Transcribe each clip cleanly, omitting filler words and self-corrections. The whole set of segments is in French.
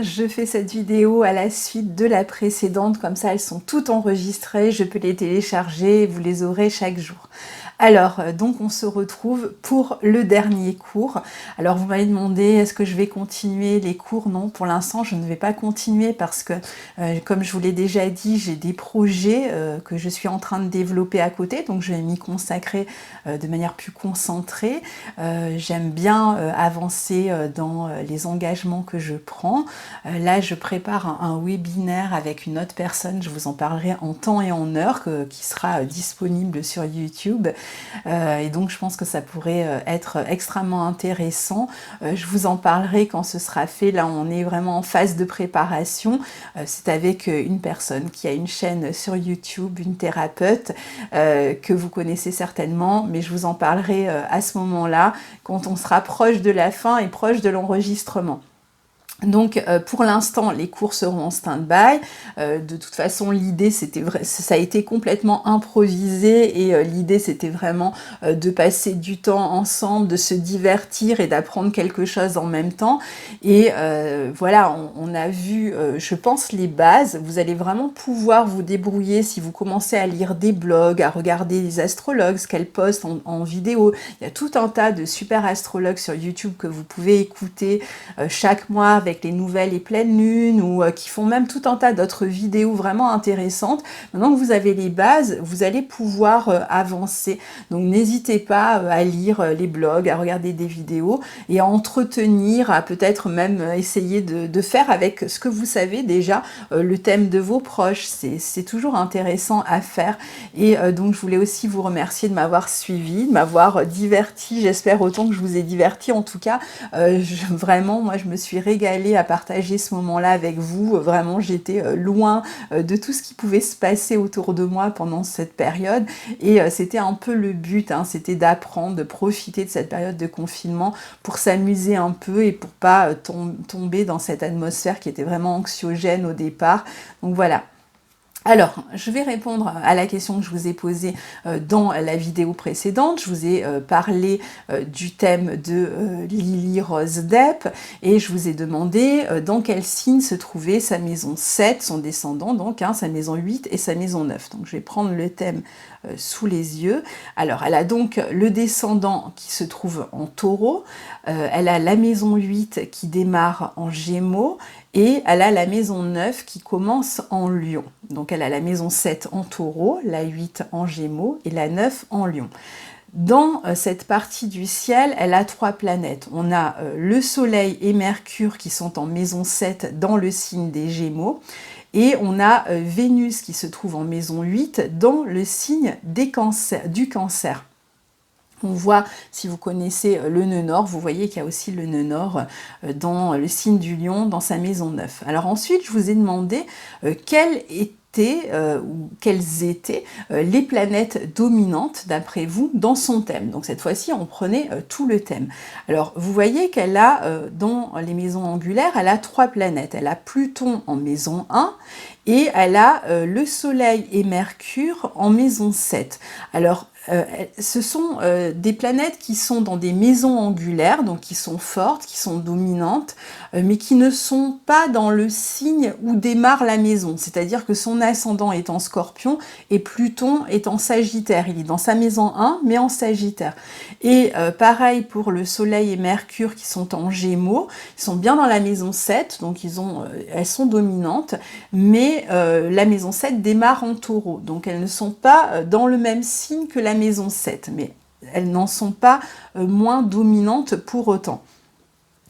je fais cette vidéo à la suite de la précédente, comme ça elles sont toutes enregistrées, je peux les télécharger, vous les aurez chaque jour. Alors, donc on se retrouve pour le dernier cours. Alors vous m'avez demandé, est-ce que je vais continuer les cours? Non, pour l'instant je ne vais pas continuer parce que, comme je vous l'ai déjà dit, j'ai des projets que je suis en train de développer à côté, donc je vais m'y consacrer de manière plus concentrée. J'aime bien avancer dans les engagements que je prends. Là, je prépare un webinaire avec une autre personne, je vous en parlerai en temps et en heure, qui sera disponible sur YouTube. Et donc je pense que ça pourrait être extrêmement intéressant. Je vous en parlerai quand ce sera fait. Là on est vraiment en phase de préparation. C'est avec une personne qui a une chaîne sur YouTube, une thérapeute que vous connaissez certainement, mais je vous en parlerai à ce moment-là, quand on sera proche de la fin et proche de l'enregistrement. Donc pour l'instant les cours seront en stand-by. De toute façon l'idée ça a été complètement improvisé et l'idée c'était vraiment de passer du temps ensemble, de se divertir et d'apprendre quelque chose en même temps. Et voilà, on a vu je pense les bases. Vous allez vraiment pouvoir vous débrouiller si vous commencez à lire des blogs, à regarder les astrologues, ce qu'elles postent en vidéo. Il y a tout un tas de super astrologues sur YouTube que vous pouvez écouter chaque mois avec les nouvelles et pleines lunes, ou qui font même tout un tas d'autres vidéos vraiment intéressantes. Maintenant que vous avez les bases, vous allez pouvoir avancer. Donc n'hésitez pas à lire les blogs, à regarder des vidéos et à entretenir, à peut-être même essayer de faire avec ce que vous savez déjà le thème de vos proches. C'est toujours intéressant à faire. Et donc je voulais aussi vous remercier de m'avoir suivi, de m'avoir diverti. J'espère autant que je vous ai diverti. En tout cas, vraiment, moi je me suis régalée à partager ce moment-là avec vous. Vraiment, j'étais loin de tout ce qui pouvait se passer autour de moi pendant cette période. Et c'était un peu le but, hein, c'était d'apprendre, de profiter de cette période de confinement pour s'amuser un peu et pour pas tomber dans cette atmosphère qui était vraiment anxiogène au départ. Donc voilà. Alors, je vais répondre à la question que je vous ai posée dans la vidéo précédente. Je vous ai parlé du thème de Lily Rose Depp et je vous ai demandé dans quel signe se trouvait sa maison 7, son descendant, donc sa maison 8 et sa maison 9. Donc je vais prendre le thème sous les yeux. Alors, elle a donc le descendant qui se trouve en Taureau, elle a la maison 8 qui démarre en Gémeaux, et elle a la maison 9 qui commence en Lion. Donc elle a la maison 7 en Taureau, la 8 en Gémeaux et la 9 en Lion. Dans cette partie du ciel, elle a 3 planètes. On a le Soleil et Mercure qui sont en maison 7 dans le signe des Gémeaux. Et on a Vénus qui se trouve en maison 8 dans le signe du Cancer. On voit, si vous connaissez le nœud nord, vous voyez qu'il y a aussi le nœud nord dans le signe du Lion, dans sa maison 9. Alors ensuite, je vous ai demandé quelles étaient les planètes dominantes, d'après vous, dans son thème. Donc cette fois-ci, on prenait tout le thème. Alors, vous voyez qu'elle a, dans les maisons angulaires, elle a 3 planètes. Elle a Pluton en maison 1, et elle a le Soleil et Mercure en maison 7. Alors, ce sont des planètes qui sont dans des maisons angulaires, donc qui sont fortes, qui sont dominantes, mais qui ne sont pas dans le signe où démarre la maison. C'est-à-dire que son ascendant est en Scorpion et Pluton est en Sagittaire. Il est dans sa maison 1, mais en Sagittaire. Et pareil pour le Soleil et Mercure qui sont en Gémeaux. Ils sont bien dans la maison 7, donc elles sont dominantes, mais la maison 7 démarre en Taureau. Donc elles ne sont pas dans le même signe que la maison 7, mais elles n'en sont pas moins dominantes pour autant.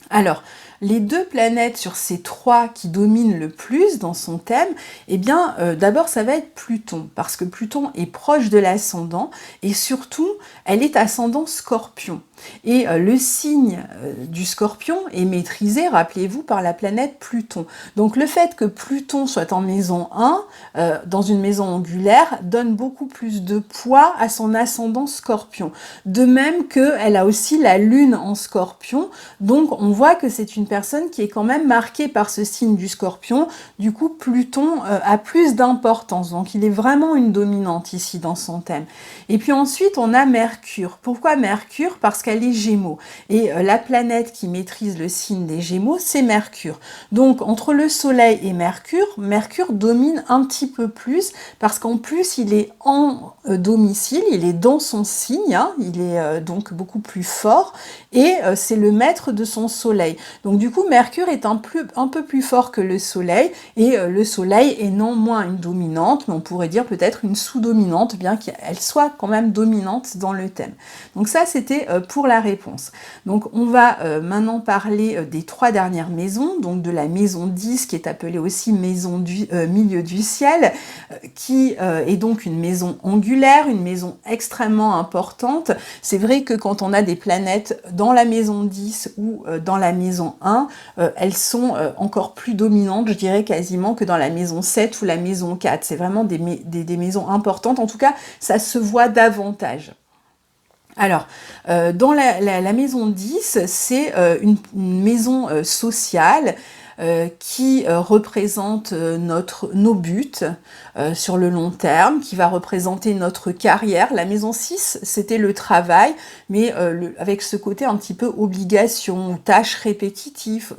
Alors, les 2 planètes sur ces 3 qui dominent le plus dans son thème, eh bien, d'abord, ça va être Pluton, parce que Pluton est proche de l'ascendant, et surtout, elle est ascendant Scorpion. Et le signe du Scorpion est maîtrisé, rappelez-vous, par la planète Pluton. Donc le fait que Pluton soit en maison 1, dans une maison angulaire, donne beaucoup plus de poids à son ascendant Scorpion. De même qu'elle a aussi la Lune en Scorpion, donc on voit que c'est une personne qui est quand même marquée par ce signe du Scorpion. Du coup, Pluton a plus d'importance, donc il est vraiment une dominante ici dans son thème. Et puis ensuite, on a Mercure. Pourquoi Mercure? Parce qu'elle puisqu'elle est Gémeaux. Et la planète qui maîtrise le signe des Gémeaux, c'est Mercure. Donc entre le Soleil et Mercure, Mercure domine un petit peu plus, parce qu'en plus il est en domicile, il est dans son signe, hein, il est donc beaucoup plus fort, et c'est le maître de son Soleil. Donc du coup, Mercure est un peu plus fort que le Soleil, et le Soleil est non moins une dominante, mais on pourrait dire peut-être une sous-dominante, bien qu'elle soit quand même dominante dans le thème. Donc ça, c'était pour la réponse. Donc on va maintenant parler des 3 dernières maisons, donc de la maison 10, qui est appelée aussi maison du milieu du ciel, qui est donc une maison angulaire, une maison extrêmement importante. C'est vrai que quand on a des planètes dans la maison 10 ou dans la maison 1, elles sont encore plus dominantes, je dirais quasiment, que dans la maison 7 ou la maison 4. C'est vraiment des maisons importantes, en tout cas, ça se voit davantage. Alors, dans la maison 10, c'est une maison sociale qui représente nos buts sur le long terme, qui va représenter notre carrière. La maison 6, c'était le travail, mais avec ce côté un petit peu obligation ou tâches répétitives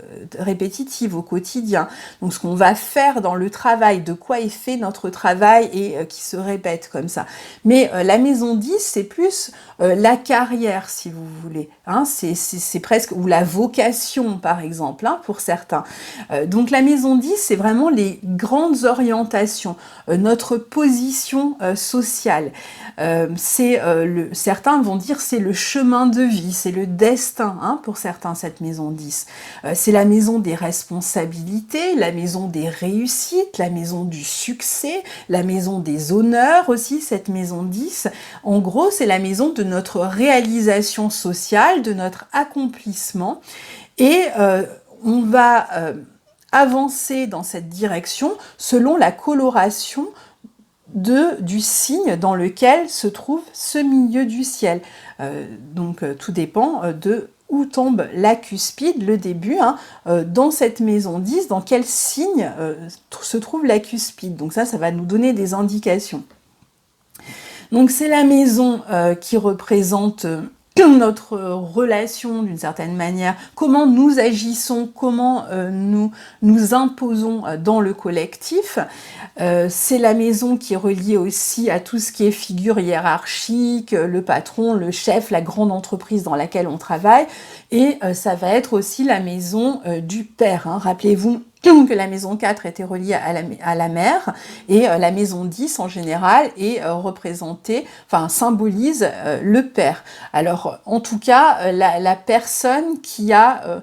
au quotidien. Donc ce qu'on va faire dans le travail, de quoi est fait notre travail et qui se répète comme ça. Mais la maison 10, c'est plus la carrière, si vous voulez. Hein, c'est presque, ou la vocation, par exemple, hein, pour certains. Donc la maison 10, c'est vraiment les grandes orientations, notre position sociale. Certains vont dire c'est le chemin de vie, c'est le destin, hein, pour certains, cette maison 10. C'est la maison des responsabilités, la maison des réussites, la maison du succès, la maison des honneurs aussi, cette maison 10. En gros, c'est la maison de notre réalisation sociale, de notre accomplissement. Et on va avancer dans cette direction selon la coloration du signe dans lequel se trouve ce milieu du ciel. Donc tout dépend de où tombe la cuspide, le début, hein, dans cette maison 10, dans quel signe se trouve la cuspide. Donc ça va nous donner des indications. Donc c'est la maison qui représente notre relation d'une certaine manière, comment nous agissons, comment nous imposons dans le collectif. C'est la maison qui est reliée aussi à tout ce qui est figure hiérarchique, le patron, le chef, la grande entreprise dans laquelle on travaille. Et ça va être aussi la maison du père. Hein. Rappelez-vous que la maison 4 était reliée à la mère, et la maison 10 en général est représentée, enfin symbolise le père. Alors en tout cas, la personne qui a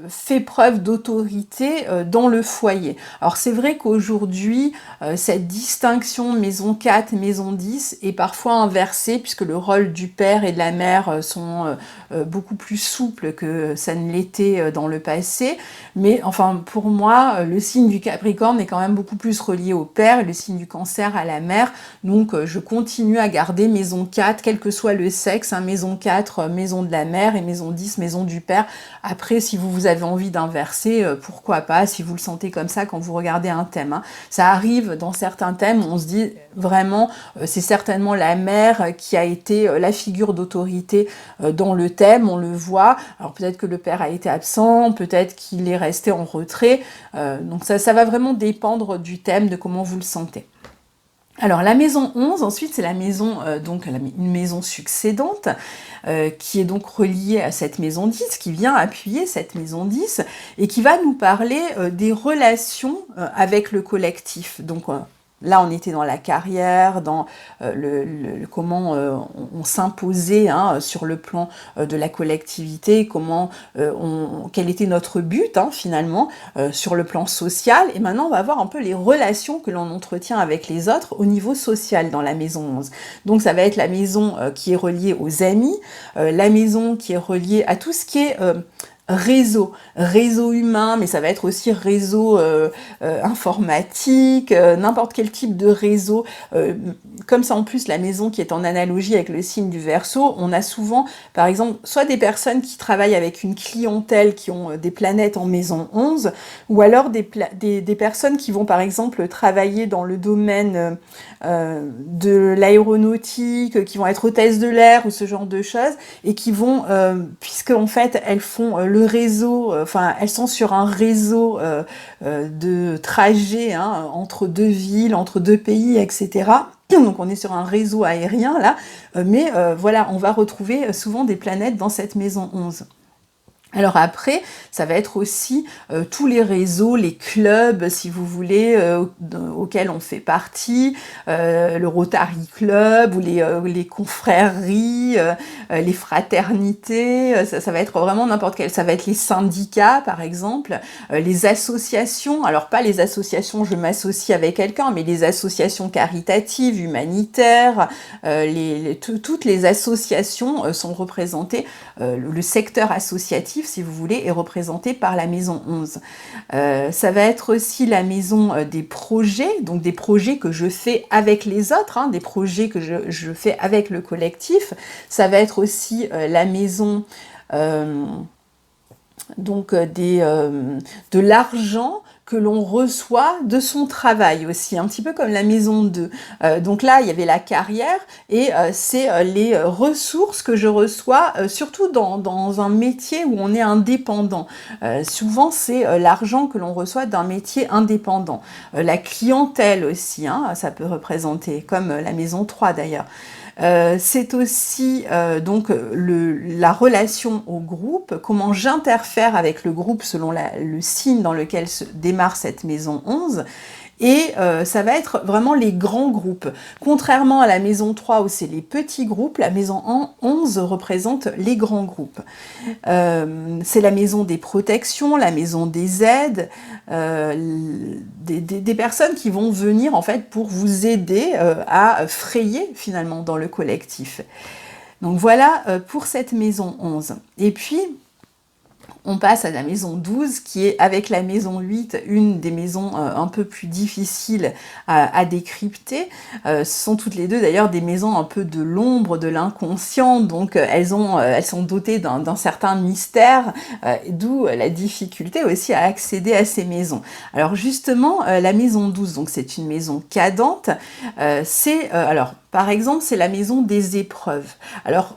fait preuve d'autorité dans le foyer. Alors c'est vrai qu'aujourd'hui, cette distinction maison 4, maison 10 est parfois inversée, puisque le rôle du père et de la mère sont beaucoup plus souples que ça ne l'était dans le passé. Mais enfin, pour moi, le signe du Capricorne est quand même beaucoup plus relié au père, et le signe du Cancer à la mère. Donc je continue à garder maison 4, quel que soit le sexe, hein, maison 4, maison de la mère, et maison 10, maison du père. Après, si vous avez envie d'inverser, pourquoi pas, si vous le sentez comme ça quand vous regardez un thème. Hein. Ça arrive dans certains thèmes, on se dit vraiment, c'est certainement la mère qui a été la figure d'autorité dans le thème, on le voit. Alors peut-être que le père a été absent, peut-être qu'il est resté en retrait. Donc ça va vraiment dépendre du thème, de comment vous le sentez. Alors la maison 11, ensuite c'est la maison, une maison succédante, qui est donc reliée à cette maison 10, qui vient appuyer cette maison 10, et qui va nous parler des relations avec le collectif. Donc là, on était dans la carrière, dans comment on s'imposait, hein, sur le plan de la collectivité, quel était notre but, hein, finalement, sur le plan social. Et maintenant, on va voir un peu les relations que l'on entretient avec les autres au niveau social dans la maison 11. Donc, ça va être la maison qui est reliée aux amis, la maison qui est reliée à tout ce qui est réseau humain, mais ça va être aussi réseau informatique, n'importe quel type de réseau. Comme ça, en plus, la maison qui est en analogie avec le signe du Verseau, on a souvent, par exemple, soit des personnes qui travaillent avec une clientèle qui ont des planètes en maison 11, ou alors des personnes qui vont, par exemple, travailler dans le domaine de l'aéronautique, qui vont être hôtesses de l'air ou ce genre de choses, et qui vont, puisque en fait elles font le réseau, enfin elles sont sur un réseau de trajets hein, entre deux villes, entre deux pays, etc. Donc on est sur un réseau aérien là, mais voilà, on va retrouver souvent des planètes dans cette maison 11. Alors après, ça va être aussi tous les réseaux, les clubs, si vous voulez, auxquels on fait partie, le Rotary Club ou les confréries, les fraternités, ça va être vraiment n'importe quel. Ça va être les syndicats, par exemple, les associations, alors pas les associations je m'associe avec quelqu'un, mais les associations caritatives, humanitaires, toutes les associations sont représentées, le secteur associatif, si vous voulez, est représenté par la maison 11. Ça va être aussi la maison des projets, donc des projets que je fais avec les autres, hein, des projets que je fais avec le collectif. Ça va être aussi la maison de l'argent que l'on reçoit de son travail aussi, un petit peu comme la maison 2. Donc là, il y avait la carrière et c'est les ressources que je reçois, surtout dans un métier où on est indépendant. Souvent, c'est l'argent que l'on reçoit d'un métier indépendant. La clientèle aussi, hein, ça peut représenter, comme la maison 3 d'ailleurs. C'est aussi donc la relation au groupe, comment j'interfère avec le groupe selon le signe dans lequel se démarre cette maison 11. Et ça va être vraiment les grands groupes. Contrairement à la maison 3 où c'est les petits groupes, la maison 11 représente les grands groupes. C'est la maison des protections, la maison des aides, des personnes qui vont venir en fait pour vous aider à frayer finalement dans le collectif. Donc voilà pour cette maison 11. Et puis, on passe à la maison 12, qui est, avec la maison 8, une des maisons un peu plus difficiles à décrypter. Ce sont toutes les deux d'ailleurs des maisons un peu de l'ombre, de l'inconscient, donc elles sont dotées d'un certain mystère, d'où la difficulté aussi à accéder à ces maisons. Alors justement, la maison 12, donc c'est une maison cadente, alors par exemple, c'est la maison des épreuves. Alors,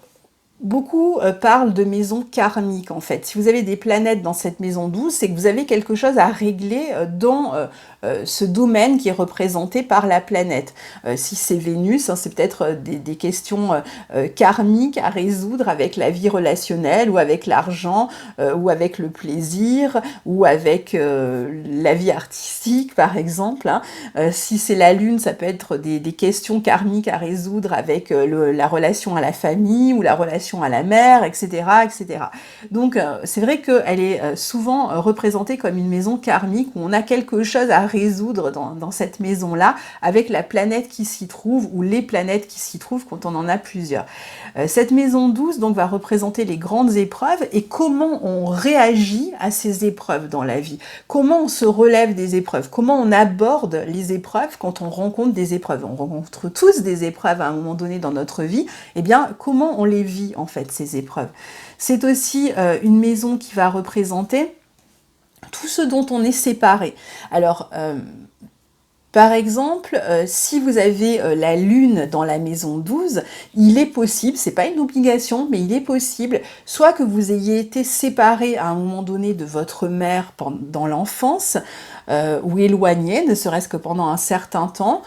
beaucoup parlent de maison karmique en fait. Si vous avez des planètes dans cette maison 12, c'est que vous avez quelque chose à régler dans ce domaine qui est représenté par la planète. Si c'est Vénus, hein, c'est peut-être des questions karmiques à résoudre avec la vie relationnelle ou avec l'argent ou avec le plaisir ou avec la vie artistique par exemple. Hein. Si c'est la Lune, ça peut être des questions karmiques à résoudre avec la relation à la famille ou la relation à la mère, etc. etc. Donc c'est vrai qu'elle est souvent représentée comme une maison karmique où on a quelque chose à résoudre dans cette maison-là avec la planète qui s'y trouve ou les planètes qui s'y trouvent quand on en a plusieurs. Cette maison 12 donc va représenter les grandes épreuves et comment on réagit à ces épreuves dans la vie. Comment on se relève des épreuves, comment on aborde les épreuves quand on rencontre des épreuves. On rencontre tous des épreuves à un moment donné dans notre vie, et bien comment on les vit en fait ces épreuves. C'est aussi une maison qui va représenter tout ce dont on est séparé. Alors par exemple, si vous avez la Lune dans la maison 12, il est possible, c'est pas une obligation, mais il est possible, soit que vous ayez été séparé à un moment donné de votre mère dans l'enfance, ou éloigné, ne serait-ce que pendant un certain temps,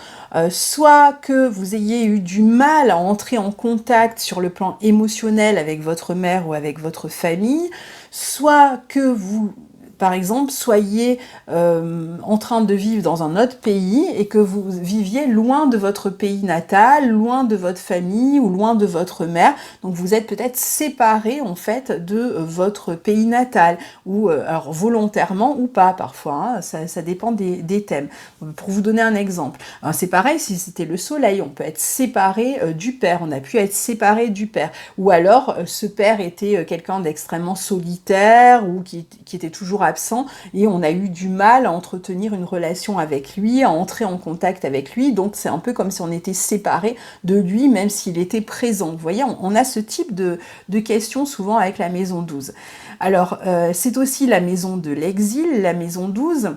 soit que vous ayez eu du mal à entrer en contact sur le plan émotionnel avec votre mère ou avec votre famille, soit que vous par exemple, soyez en train de vivre dans un autre pays et que vous viviez loin de votre pays natal, loin de votre famille ou loin de votre mère. Donc vous êtes peut-être séparés en fait de votre pays natal, ou alors volontairement ou pas parfois, hein, ça dépend des thèmes. Pour vous donner un exemple, hein, c'est pareil si c'était le soleil, on peut être séparé du père, on a pu être séparé du père, ou alors ce père était quelqu'un d'extrêmement solitaire ou qui était toujours absent et on a eu du mal à entretenir une relation avec lui, à entrer en contact avec lui, donc c'est un peu comme si on était séparé de lui même s'il était présent. Vous voyez, on a ce type de questions souvent avec la maison 12. Alors c'est aussi la maison de l'exil, la maison 12.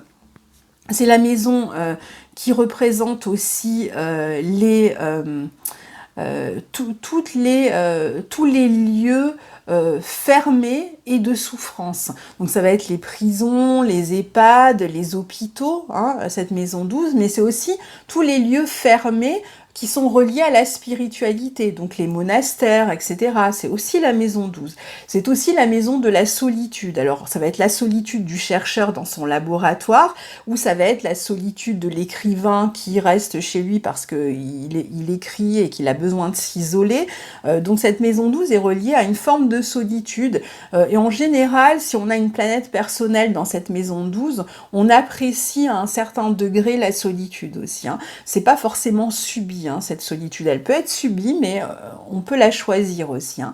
C'est la maison qui représente aussi tous les lieux fermés et de souffrance. Donc ça va être les prisons, les EHPAD, les hôpitaux, hein, cette maison 12, mais c'est aussi tous les lieux fermés qui sont reliés à la spiritualité, donc les monastères, etc. C'est aussi la maison 12. C'est aussi la maison de la solitude. Alors, ça va être la solitude du chercheur dans son laboratoire, ou ça va être la solitude de l'écrivain qui reste chez lui parce qu'il écrit et qu'il a besoin de s'isoler. Donc, cette maison 12 est reliée à une forme de solitude. Et en général, si on a une planète personnelle dans cette maison 12, on apprécie à un certain degré la solitude aussi, hein. C'est pas forcément subi, hein, cette solitude, elle peut être subie, mais on peut la choisir aussi, hein.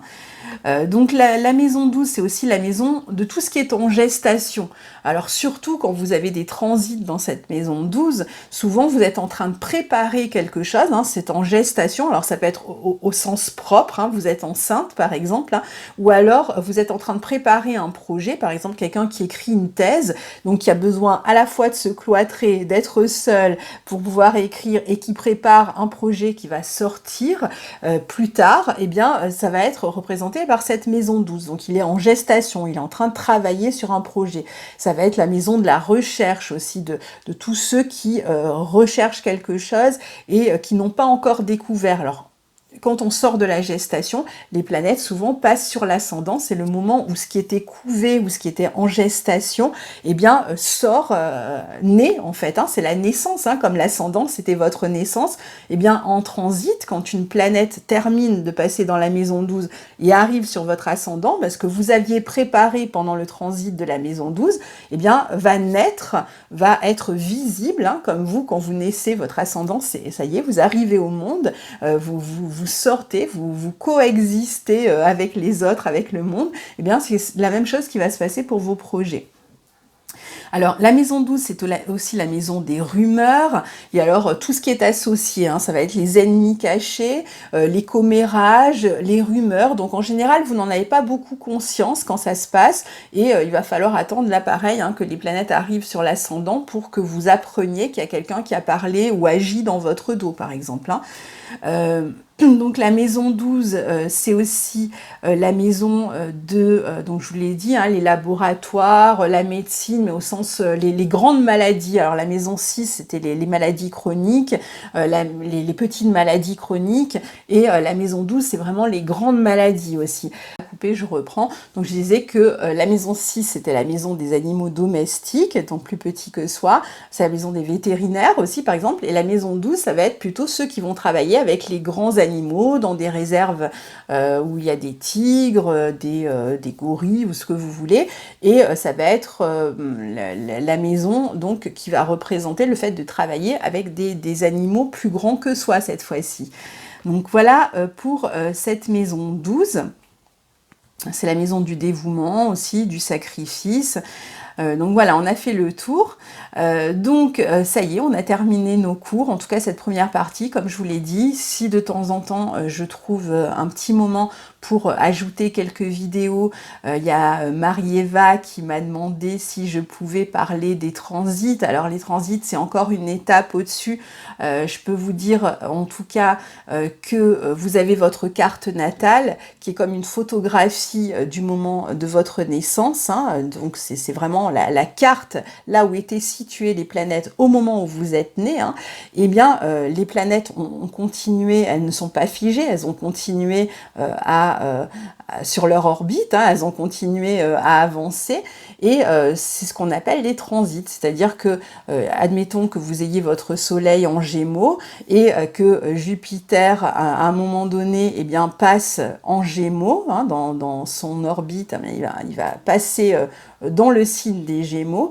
Donc la maison 12, c'est aussi la maison de tout ce qui est en gestation. Alors surtout quand vous avez des transits dans cette maison 12, souvent vous êtes en train de préparer quelque chose, hein, c'est en gestation, alors ça peut être au sens propre, hein, vous êtes enceinte par exemple, hein, ou alors vous êtes en train de préparer un projet, par exemple quelqu'un qui écrit une thèse, donc qui a besoin à la fois de se cloîtrer, d'être seul pour pouvoir écrire et qui prépare un projet qui va sortir plus tard, eh bien ça va être représenté par cette maison 12. Donc il est en gestation, il est en train de travailler sur un projet. Ça va être la maison de la recherche aussi, de tous ceux qui recherchent quelque chose et qui n'ont pas encore découvert. Alors, quand on sort de la gestation, les planètes souvent passent sur l'ascendant. C'est le moment où ce qui était couvé ou ce qui était en gestation, eh bien, sort, naît en fait. Hein, c'est la naissance, hein, comme l'ascendant, c'était votre naissance. Eh bien, en transit, quand une planète termine de passer dans la maison 12 et arrive sur votre ascendant, parce que vous aviez préparé pendant le transit de la maison 12, eh bien, va naître, va être visible, hein, comme vous, quand vous naissez, votre ascendant, ça y est, vous arrivez au monde, vous sortez, vous coexistez avec les autres, avec le monde, eh bien c'est la même chose qui va se passer pour vos projets. Alors, la maison 12, c'est aussi la maison des rumeurs, et alors tout ce qui est associé, hein, ça va être les ennemis cachés, les commérages, les rumeurs, donc en général, vous n'en avez pas beaucoup conscience quand ça se passe, et il va falloir attendre l'appareil, hein, que les planètes arrivent sur l'ascendant pour que vous appreniez qu'il y a quelqu'un qui a parlé ou agi dans votre dos, par exemple, hein. Donc la maison 12, c'est aussi la maison donc je vous l'ai dit, hein, les laboratoires, la médecine, mais au sens les grandes maladies. Alors la maison 6, c'était les maladies chroniques, les petites maladies chroniques, et la maison 12, c'est vraiment les grandes maladies aussi. Coupé, je reprends. Donc je disais que la maison 6, c'était la maison des animaux domestiques, donc plus petits que soi. C'est la maison des vétérinaires aussi, par exemple. Et la maison 12, ça va être plutôt ceux qui vont travailler avec les grands animaux dans des réserves où il y a des tigres, des gorilles ou ce que vous voulez. Et ça va être la maison donc qui va représenter le fait de travailler avec des animaux plus grands que soi cette fois-ci. Donc voilà pour cette maison 12. C'est la maison du dévouement aussi, du sacrifice. Donc voilà, on a fait le tour. Donc ça y est, on a terminé nos cours, en tout cas cette première partie, comme je vous l'ai dit. Si de temps en temps je trouve un petit moment pour ajouter quelques vidéos, il y a Marie-Eva qui m'a demandé si je pouvais parler des transits. Alors les transits, c'est encore une étape au-dessus. Je peux vous dire en tout cas que vous avez votre carte natale qui est comme une photographie du moment de votre naissance, hein. Donc c'est vraiment vraiment la carte, là où étaient situées les planètes au moment où vous êtes né, hein, eh bien, les planètes ont continué, elles ne sont pas figées, elles ont continué sur leur orbite, hein, elles ont continué à avancer, et c'est ce qu'on appelle les transits, c'est-à-dire que, admettons que vous ayez votre Soleil en Gémeaux, et que Jupiter, à un moment donné, eh bien, passe en Gémeaux, hein, dans son orbite, il va passer dans le signe des Gémeaux,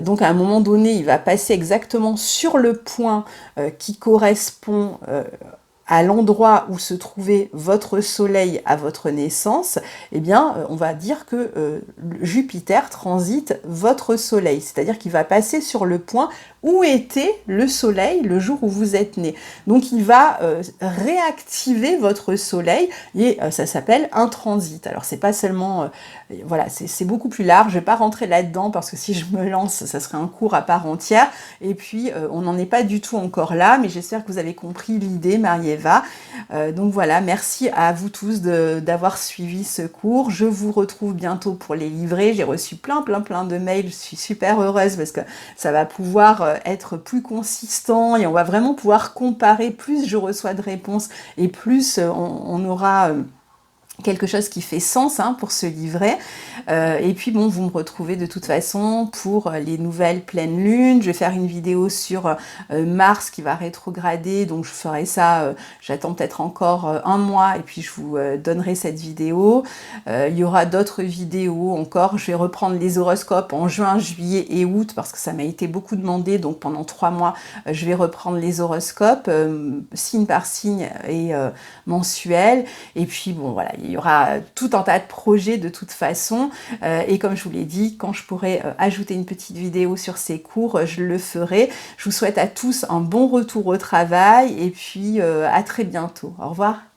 donc à un moment donné, il va passer exactement sur le point qui correspond à l'endroit où se trouvait votre Soleil à votre naissance, eh bien, on va dire que Jupiter transite votre Soleil, c'est-à-dire qu'il va passer sur le point où était le Soleil le jour où vous êtes né. Donc, il va réactiver votre Soleil, et ça s'appelle un transit. Alors, c'est pas seulement... voilà, c'est beaucoup plus large. Je vais pas rentrer là-dedans, parce que si je me lance, ça serait un cours à part entière. Et puis, on n'en est pas du tout encore là, mais j'espère que vous avez compris l'idée, Marie-Eva. Donc voilà, merci à vous tous d'avoir suivi ce cours. Je vous retrouve bientôt pour les livrets. J'ai reçu plein de mails. Je suis super heureuse parce que ça va pouvoir être plus consistant, et on va vraiment pouvoir comparer. Plus je reçois de réponses, et plus on aura... quelque chose qui fait sens, hein, pour ce livret. Et puis bon, vous me retrouvez de toute façon pour les nouvelles pleines lunes. Je vais faire une vidéo sur Mars qui va rétrograder, donc je ferai ça, j'attends peut-être encore un mois, et puis je vous donnerai cette vidéo. Il y aura d'autres vidéos encore. Je vais reprendre les horoscopes en juin, juillet et août, parce que ça m'a été beaucoup demandé, donc pendant 3 mois, je vais reprendre les horoscopes, signe par signe et mensuel. Et puis bon, voilà, il y aura tout un tas de projets de toute façon, et comme je vous l'ai dit, quand je pourrai ajouter une petite vidéo sur ces cours, je le ferai. Je vous souhaite à tous un bon retour au travail, et puis à très bientôt. Au revoir.